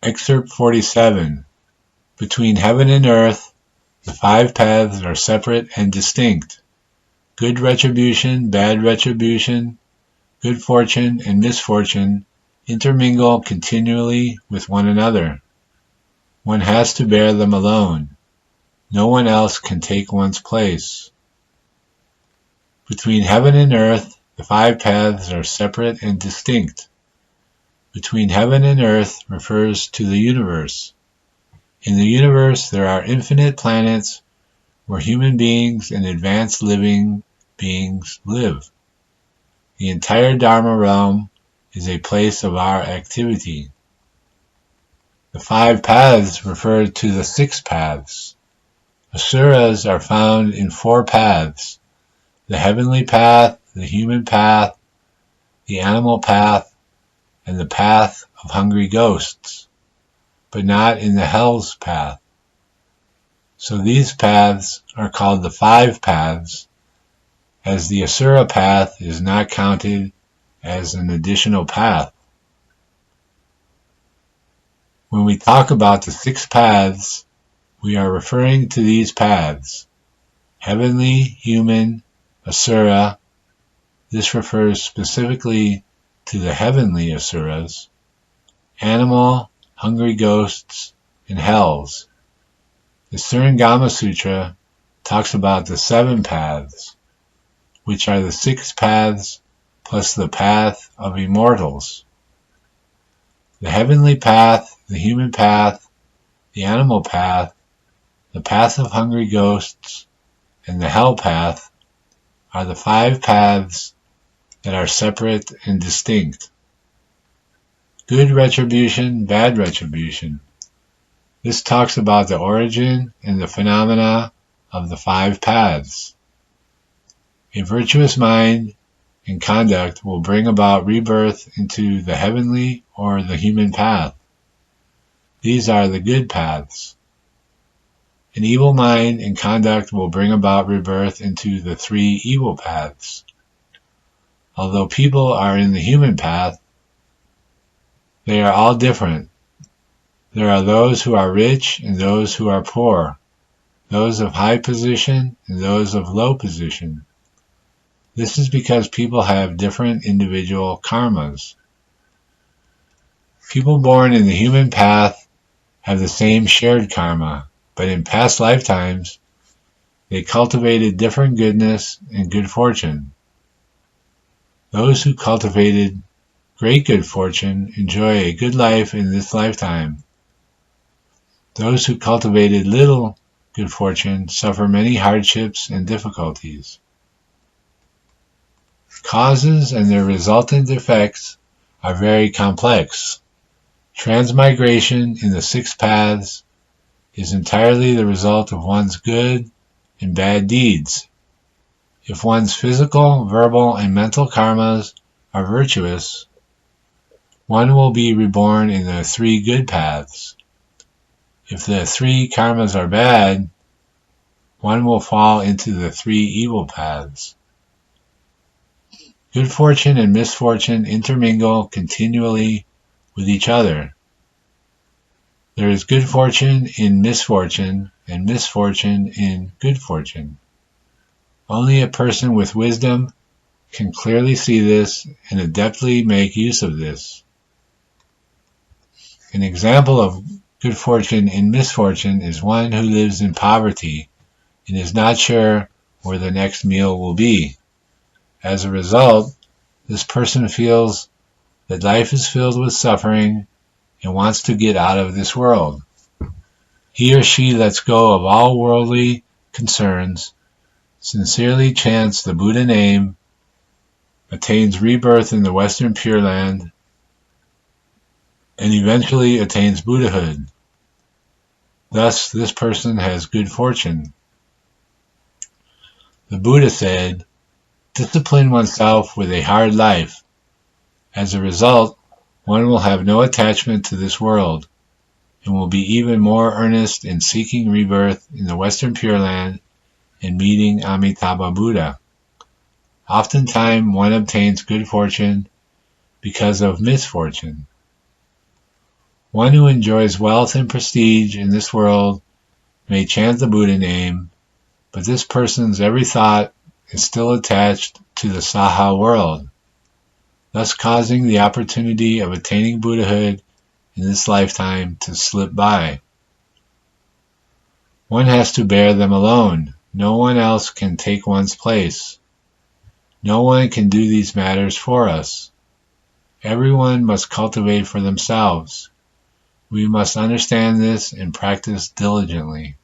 Excerpt 47. Between heaven and earth, the five paths are separate and distinct. Good retribution, bad retribution, good fortune and misfortune intermingle continually with one another. One has to bear them alone. No one else can take one's place. Between heaven and earth, the five paths are separate and distinct. Between heaven and earth refers to the universe. In the universe, there are infinite planets where human beings and advanced living beings live. The entire Dharma realm is a place of our activity. The five paths refer to the six paths. Asuras are found in four paths: the heavenly path, the human path, the animal path, and the path of hungry ghosts, but not in the hell's path. So these paths are called the five paths, as the Asura path is not counted as an additional path. When we talk about the six paths, we are referring to these paths: heavenly, human, Asura. This refers specifically to the heavenly Asuras, animal, hungry ghosts, and hells. The Surangama Sutra talks about the seven paths, which are the six paths plus the path of immortals. The heavenly path, the human path, the animal path, the path of hungry ghosts, and the hell path are the five paths that are separate and distinct. Good retribution, bad retribution. This talks about the origin and the phenomena of the five paths. A virtuous mind and conduct will bring about rebirth into the heavenly or the human path. These are the good paths. An evil mind and conduct will bring about rebirth into the three evil paths. Although people are in the human path, they are all different. There are those who are rich and those who are poor, those of high position and those of low position. This is because people have different individual karmas. People born in the human path have the same shared karma, but in past lifetimes, they cultivated different goodness and good fortune. Those who cultivated great good fortune enjoy a good life in this lifetime. Those who cultivated little good fortune suffer many hardships and difficulties. Causes and their resultant effects are very complex. Transmigration in the six paths is entirely the result of one's good and bad deeds. If one's physical, verbal, and mental karmas are virtuous, one will be reborn in the three good paths. If the three karmas are bad, one will fall into the three evil paths. Good fortune and misfortune intermingle continually with each other. There is good fortune in misfortune and misfortune in good fortune. Only a person with wisdom can clearly see this and adeptly make use of this. An example of good fortune in misfortune is one who lives in poverty and is not sure where the next meal will be. As a result, this person feels that life is filled with suffering and wants to get out of this world. He or she lets go of all worldly concerns, sincerely chants the Buddha name, attains rebirth in the Western Pure Land, and eventually attains Buddhahood. Thus, this person has good fortune. The Buddha said, "Discipline oneself with a hard life. As a result, one will have no attachment to this world, and will be even more earnest in seeking rebirth in the Western Pure Land and meeting Amitabha Buddha." Oftentimes one obtains good fortune because of misfortune. One who enjoys wealth and prestige in this world may chant the Buddha name, but this person's every thought is still attached to the Saha world, thus causing the opportunity of attaining Buddhahood in this lifetime to slip by. One has to bear them alone. No one else can take one's place. No one can do these matters for us. Everyone must cultivate for themselves. We must understand this and practice diligently.